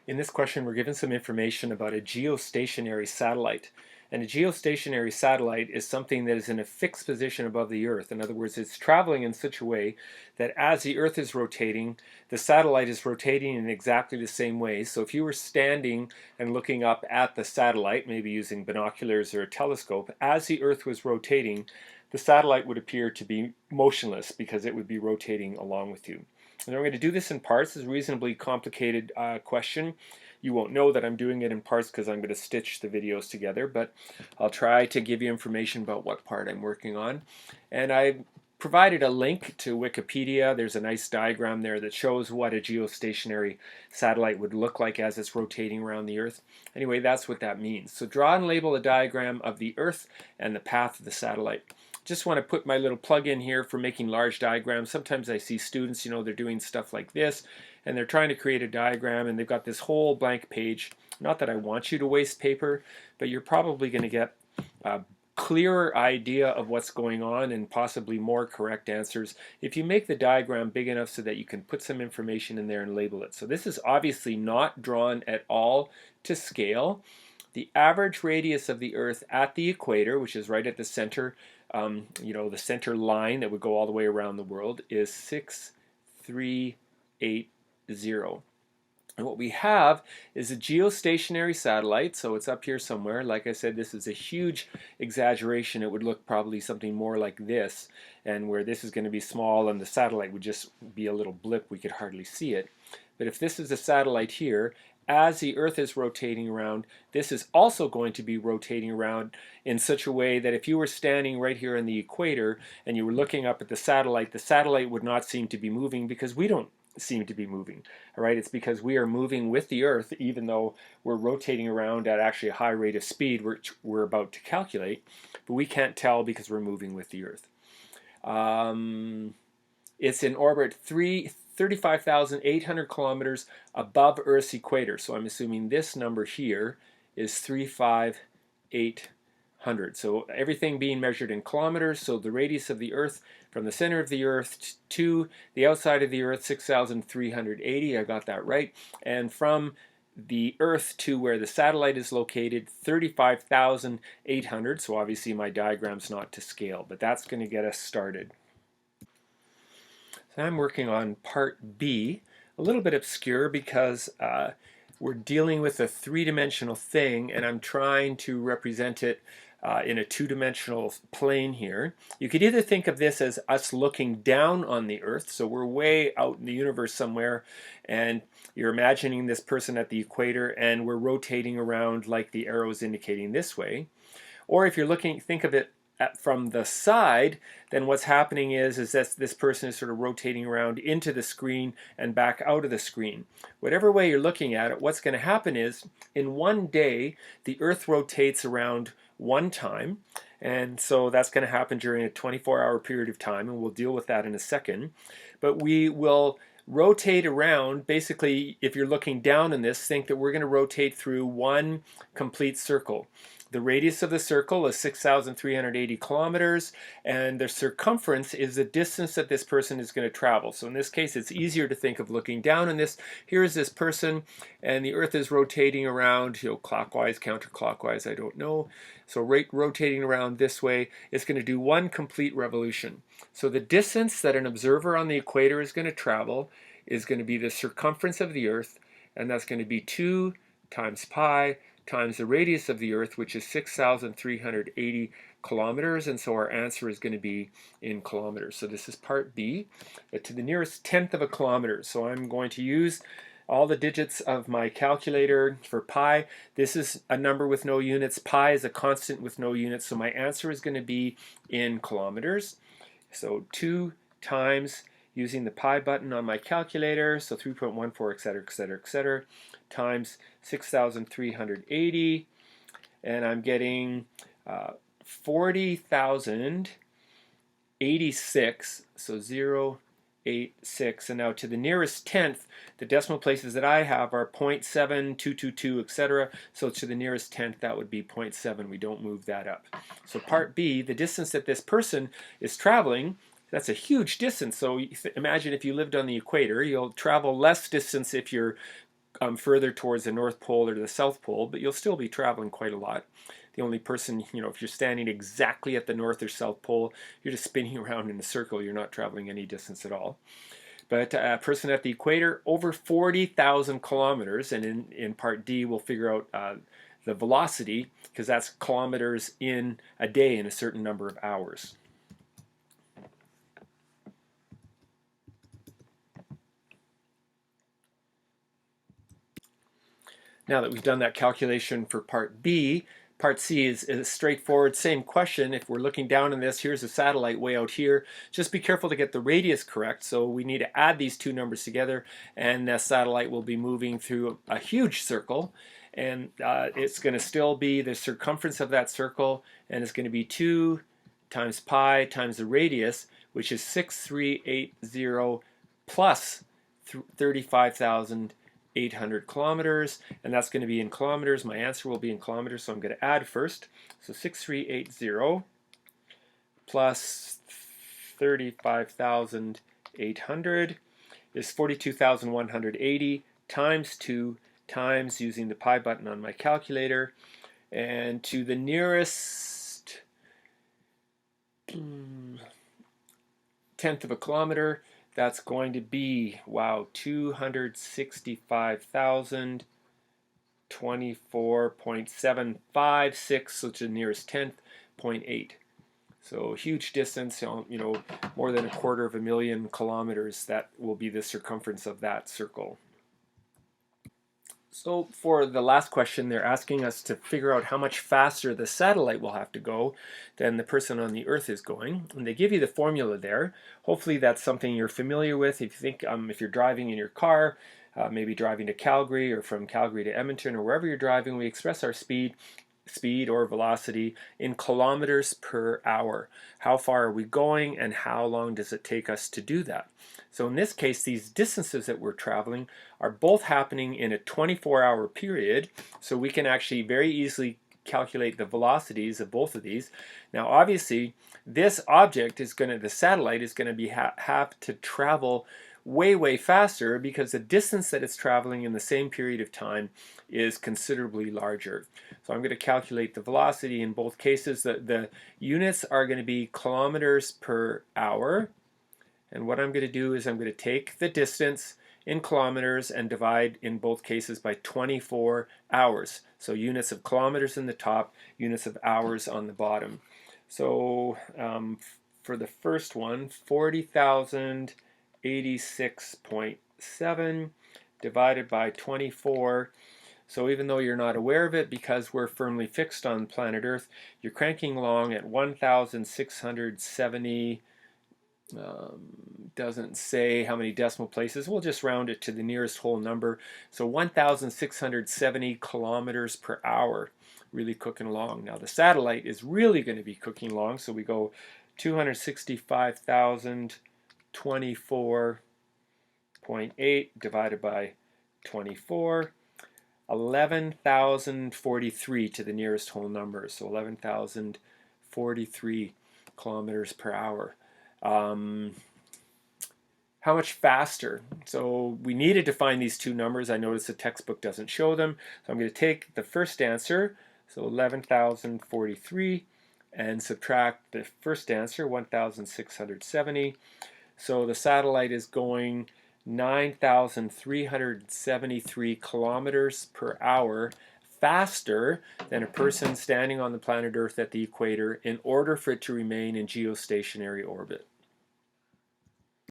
In this question, we're given some information about a geostationary satellite. And a geostationary satellite is something that is in a fixed position above the Earth. In other words, it's traveling in such a way that as the Earth is rotating, the satellite is rotating in exactly the same way. So if you were standing and looking up at the satellite, maybe using binoculars or a telescope, as the Earth was rotating, the satellite would appear to be motionless because it would be rotating along with you. And I'm going to do this in parts. It's a reasonably complicated question. You won't know that I'm doing it in parts because I'm going to stitch the videos together, but I'll try to give you information about what part I'm working on. And I provided a link to Wikipedia. There's a nice diagram there that shows what a geostationary satellite would look like as it's rotating around the Earth. Anyway, that's what that means. So draw and label a diagram of the Earth and the path of the satellite. Just want to put my little plug in here for making large diagrams. Sometimes I see students, they're doing stuff like this, and they're trying to create a diagram, and they've got this whole blank page. Not that I want you to waste paper, but you're probably going to get a clearer idea of what's going on and possibly more correct answers if you make the diagram big enough so that you can put some information in there and label it. So this is obviously not drawn at all to scale. The average radius of the Earth at the equator, which is right at the center, the center line that would go all the way around the world, is 6380. And what we have is a geostationary satellite, so it's up here somewhere. Like I said, this is a huge exaggeration. It would look probably something more like this, and where this is going to be small and the satellite would just be a little blip, we could hardly see it. But if this is a satellite here, as the Earth is rotating around, this is also going to be rotating around in such a way that if you were standing right here on the equator and you were looking up at the satellite would not seem to be moving because we don't seem to be moving. All right, it's because we are moving with the Earth even though we're rotating around at actually a high rate of speed, which we're about to calculate, but we can't tell because we're moving with the Earth. It's in orbit 35,800 kilometers above Earth's equator. So I'm assuming this number here is 35,800. So everything being measured in kilometers. So the radius of the Earth from the center of the Earth to the outside of the Earth, 6,380. I got that right. And from the Earth to where the satellite is located, 35,800. So obviously my diagram's not to scale, but that's going to get us started. So I'm working on part B, a little bit obscure because we're dealing with a three-dimensional thing and I'm trying to represent it in a two-dimensional plane here. You could either think of this as us looking down on the Earth, so we're way out in the universe somewhere and you're imagining this person at the equator and we're rotating around like the arrow is indicating this way. Or if you're think of it from the side, then what's happening is that this person is sort of rotating around into the screen and back out of the screen. Whatever way you're looking at it, what's going to happen is in one day the Earth rotates around one time, and so that's going to happen during a 24-hour period of time, and we'll deal with that in a second. But we will rotate around. Basically, if you're looking down in this, think that we're going to rotate through one complete circle. The radius of the circle is 6,380 kilometers, and the circumference is the distance that this person is going to travel. So in this case, it's easier to think of looking down on this. Here's this person, and the Earth is rotating around, clockwise, counterclockwise, I don't know. So rotating around this way, it's going to do one complete revolution. So the distance that an observer on the equator is going to travel is going to be the circumference of the Earth, and that's going to be 2 times pi times the radius of the Earth, which is 6,380 kilometers, and so our answer is going to be in kilometers. So this is part B, to the nearest tenth of a kilometer. So I'm going to use all the digits of my calculator for pi. This is a number with no units. Pi is a constant with no units, so my answer is going to be in kilometers. So 2 times, using the pi button on my calculator, so 3.14, etc., etc., etc., times 6,380, and I'm getting 40,086, so 0.86, and now to the nearest tenth, the decimal places that I have are 0.7, 222, etc., so to the nearest tenth, that would be 0.7. We don't move that up. So part B, the distance that this person is traveling, that's a huge distance. So imagine if you lived on the equator, you'll travel less distance if you're further towards the North Pole or the South Pole, but you'll still be traveling quite a lot. The only person, if you're standing exactly at the North or South Pole, you're just spinning around in a circle. You're not traveling any distance at all. But a person at the equator, over 40,000 kilometers, and in part D, we'll figure out the velocity, because that's kilometers in a day in a certain number of hours. Now that we've done that calculation for part B, part C is a straightforward, same question. If we're looking down on this, here's a satellite way out here. Just be careful to get the radius correct. So we need to add these two numbers together, and the satellite will be moving through a huge circle. And it's going to still be the circumference of that circle, and it's going to be 2 times pi times the radius, which is 6380 plus 35,800 kilometers, and that's going to be in kilometers. My answer will be in kilometers, so I'm going to add first. So 6380 plus 35,800 is 42,180 times 2 times, using the pi button on my calculator, and to the nearest tenth of a kilometer, that's going to be, wow, 265,024.756, which is the nearest tenth, 0.8. So huge distance, more than 250,000 kilometers. That will be the circumference of that circle. So for the last question, they're asking us to figure out how much faster the satellite will have to go than the person on the Earth is going. And they give you the formula there. Hopefully that's something you're familiar with. If you think, if you're driving in your car, maybe driving to Calgary or from Calgary to Edmonton or wherever you're driving, we express our speed or velocity in kilometers per hour. How far are we going, and how long does it take us to do that? So in this case, these distances that we're traveling are both happening in a 24-hour period, so we can actually very easily calculate the velocities of both of these. Now obviously this object is the satellite is going to have to travel way faster, because the distance that it's traveling in the same period of time is considerably larger. So I'm going to calculate the velocity in both cases. The units are going to be kilometers per hour, and what I'm going to do is I'm going to take the distance in kilometers and divide in both cases by 24 hours. So units of kilometers in the top, units of hours on the bottom. So for the first one, 40,086.7 divided by 24. So even though you're not aware of it, because we're firmly fixed on planet Earth, you're cranking along at 1,670. Doesn't say how many decimal places. We'll just round it to the nearest whole number. So 1,670 kilometers per hour, really cooking along. Now the satellite is really going to be cooking along, so we go 265,024.8 divided by 24, 11,043 to the nearest whole number, so 11,043 kilometers per hour. How much faster? So we needed to find these two numbers. I noticed the textbook doesn't show them, so I'm going to take the first answer, so 11,043, and subtract the first answer, 1,670. So the satellite is going 9,373 kilometers per hour faster than a person standing on the planet Earth at the equator in order for it to remain in geostationary orbit.